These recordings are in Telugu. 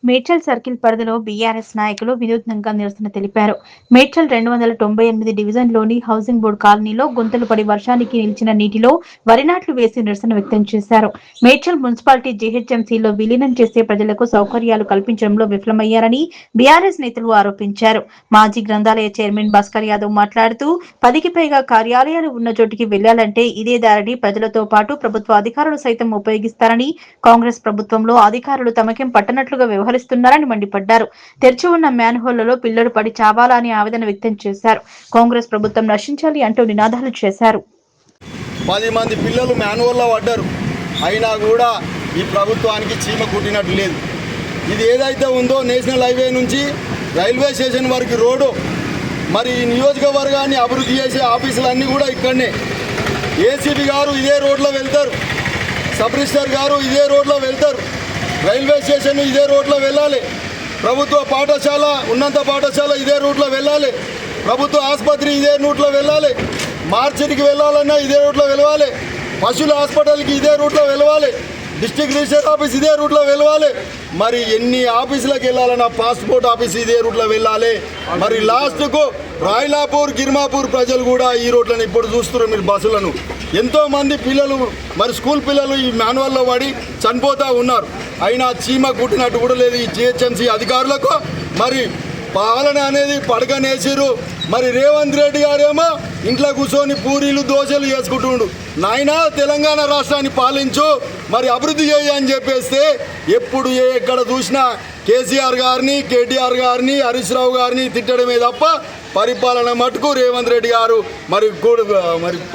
మేడ్చల్ సర్కిల్ పరిధిలో బీఆర్ఎస్ నాయకులు వినూత్నంగా నిరసన తెలిపారు. మేడ్చల్ 298 డివిజన్లోని హౌసింగ్ బోర్డు కాలనీలో గుంతలు పడి వర్షానికి నిలిచిన నీటిలో వరి నాట్లు వేసి నిరసన వ్యక్తం చేశారు. మేడ్చల్ మున్సిపాలిటీ జీహెచ్ఎంసీలో విలీనం చేసే ప్రజలకు సౌకర్యాలు కల్పించడంలో విఫలమయ్యారని బీఆర్ఎస్ నేతలు ఆరోపించారు. మాజీ గ్రంథాలయ చైర్మన్ భాస్కర్ యాదవ్ మాట్లాడుతూ 10కి పైగా కార్యాలయాలు ఉన్న చోటికి వెళ్లాలంటే ఇదే దారిని ప్రజలతో పాటు ప్రభుత్వ అధికారులు సైతం ఉపయోగిస్తారని, కాంగ్రెస్ ప్రభుత్వంలో అధికారులు తమకేం పట్టనట్లుగా వ్యవహరిస్తున్నారని మండిపడ్డారు. తెరిచి ఉన్న మ్యాన్ హోల్లలో పిల్లలు పడి చావాలా అని ఆవేదన వ్యక్తం చేశారు. కాంగ్రెస్ ప్రభుత్వం నశించాలి అంటూ నినాదాలు చేశారు. 10 మంది పిల్లలు మ్యాన్ హోల్లో పడ్డారు. అయినా కూడా ఈ ప్రభుత్వానికి చీమ కుట్టినట్టు లేదు. ఇది ఏదైతే ఉందో నేషనల్ హైవే నుంచి రైల్వే స్టేషన్ వరకు రోడ్డు, మరి ఈ నియోజకవర్గాన్ని అభివృద్ధి చేసే ఆఫీసులన్నీ కూడా ఇక్కడనే. ఏసీపీ గారు ఇదే రోడ్లో వెళ్తారు, సబ్ రిజిస్టర్ గారు ఇదే రోడ్లో వెళ్తారు, రైల్వే స్టేషన్ ఇదే రోడ్లో వెళ్ళాలి, ప్రభుత్వ పాఠశాల ఉన్నంత పాఠశాల ఇదే రూట్లో వెళ్ళాలి, ప్రభుత్వ ఆసుపత్రి ఇదే రూట్లో వెళ్ళాలి, మార్చికి వెళ్ళాలన్నా ఇదే రూట్లో వెళ్ళాలి, పశువుల హాస్పిటల్కి ఇదే రూట్లో వెళ్ళాలి, డిస్ట్రిక్ట్ రిజిస్టర్ ఆఫీస్ ఇదే రూట్లో వెళ్ళాలి. మరి ఎన్ని ఆఫీసులకు వెళ్ళాలన్నా పాస్పోర్ట్ ఆఫీస్ ఇదే రూట్లో వెళ్ళాలి. మరి లాస్ట్కు రాయలాపూర్ గిర్మాపూర్ ప్రజలు కూడా ఈ రోడ్లను ఇప్పుడు చూస్తున్నారు. మీరు బస్సులను ఎంతోమంది పిల్లలు, మరి స్కూల్ పిల్లలు ఈ మాన్యువల్లో పడి చనిపోతూ ఉన్నారు. అయినా చీమ కుట్టినట్టు కూడా లేదు ఈ జిహెచ్ఎంసీ అధికారులకు. మరి పాలన అనేది పడకనేసిరు. మరి రేవంత్ రెడ్డి గారేమో ఇంట్లో కూర్చొని పూరీలు దోశలు చేసుకుంటుండు. నాయనా తెలంగాణ రాష్ట్రాన్ని పాలించు, మరి అభివృద్ధి చేయని చెప్పేస్తే ఎప్పుడు ఎక్కడ చూసినా కేసీఆర్ గారిని, కేటీఆర్ గారిని, హరీష్ రావు గారిని తిట్టడమే తప్ప పరిపాలన మటుకు రేవంత్ రెడ్డి గారు మరి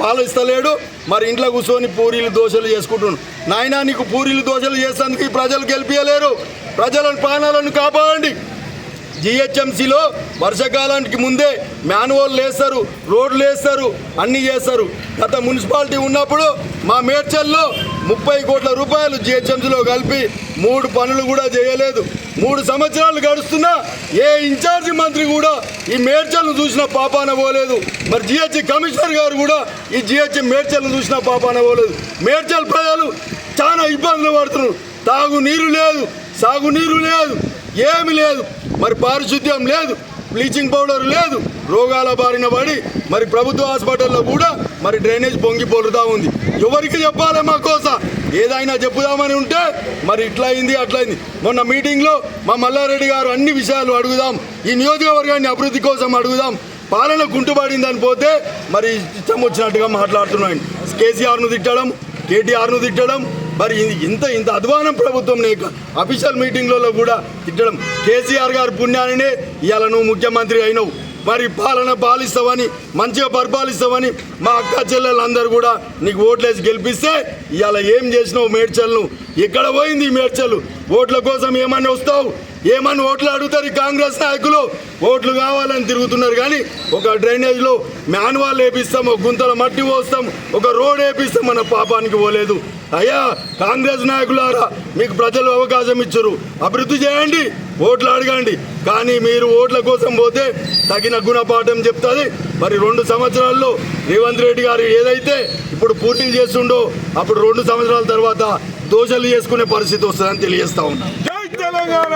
పాలిస్తలేడు. మరి ఇంట్లో కూర్చొని పూరీలు దోశలు చేసుకుంటుండు. నాయనా నీకు పూరీలు దోశలు చేసేందుకు ఈ ప్రజలు గెలిపించలేరు. ప్రజల ప్రాణాలను కాపాడండి. జిహెచ్ఎంసీలో వర్షాకాలానికి ముందే మ్యాన్హోల్ వేస్తారు, రోడ్లు వేస్తారు, అన్నీ చేస్తారు. గత మున్సిపాలిటీ ఉన్నప్పుడు మా మేడ్చల్లో 30 కోట్ల రూపాయలు జిహెచ్ఎంసీలో కలిపి 3 పనులు కూడా చేయలేదు. 3 సంవత్సరాలు గడుస్తున్నా ఏ ఇన్ఛార్జి మంత్రి కూడా ఈ మేడ్చల్ను చూసిన పాపాన పోలేదు. మరి జిహెచ్ కమిషనర్ గారు కూడా ఈ మేడ్చల్ను చూసిన పాపాన పోలేదు. మేడ్చల్ ప్రజలు చాలా ఇబ్బందులు పడుతున్నారు. తాగునీరు లేదు, సాగునీరు లేదు, ఏమి లేదు. మరి పారిశుద్ధ్యం లేదు, బ్లీచింగ్ పౌడర్ లేదు, రోగాల బారిన పడి మరి ప్రభుత్వ హాస్పిటల్లో కూడా మరి డ్రైనేజ్ పొంగిపోలుతూ ఉంది. ఎవరికి చెప్పాలి మా కోసం? ఏదైనా చెప్పుదామని ఉంటే మరి ఇట్లా అయింది అట్లా అయింది. మొన్న మీటింగ్లో మా మల్లారెడ్డి గారు అన్ని విషయాలు అడుగుదాం, ఈ నియోజకవర్గాన్ని అభివృద్ధి కోసం అడుగుదాం, పాలన కుంటుపడిందని పోతే మరి ఇష్టం వచ్చినట్టుగా మాట్లాడుతున్నాను. కేసీఆర్ను తిట్టడం, కేటీఆర్ను తిట్టడం, మరి ఇంత అధ్వానం ప్రభుత్వం అఫీషియల్ మీటింగ్లలో కూడా తిట్టడం. కేసీఆర్ గారి పుణ్యానినే ఇవాళ నువ్వు ముఖ్యమంత్రి అయినవు. మరి పాలిస్తావని, మంచిగా పరిపాలిస్తావని మా అక్క చెల్లెలందరూ కూడా నీకు ఓట్లేసి గెలిపిస్తే ఇవాళ ఏం చేసినావు? మేడ్చల్ను ఎక్కడ పోయింది? మేడ్చల్ ఓట్ల కోసం ఏమని వస్తావు? ఏమని ఓట్లు అడుగుతారు? కాంగ్రెస్ నాయకులు ఓట్లు కావాలని తిరుగుతున్నారు. కానీ ఒక డ్రైనేజ్లో మ్యాన్వాల్ వేపిస్తాం, ఒక గుంతల మట్టి పోస్తాం, ఒక రోడ్ వేపిస్తాం, మన పాపానికి పోలేదు. అయ్యా కాంగ్రెస్ నాయకులారా, మీకు ప్రజలు అవకాశం ఇచ్చారు, అభివృద్ధి చేయండి, ఓట్లు అడగండి. కానీ మీరు ఓట్ల కోసం పోతే తగిన గుణపాఠం చెప్తుంది. మరి 2 సంవత్సరాల్లో రేవంత్ రెడ్డి గారు ఏదైతే ఇప్పుడు పూర్తి చేస్తుండో అప్పుడు 2 సంవత్సరాల తర్వాత దోషాలు చేసుకునే పరిస్థితి వస్తుందని తెలియజేస్తా ఉన్నా. జై తెలంగాణ.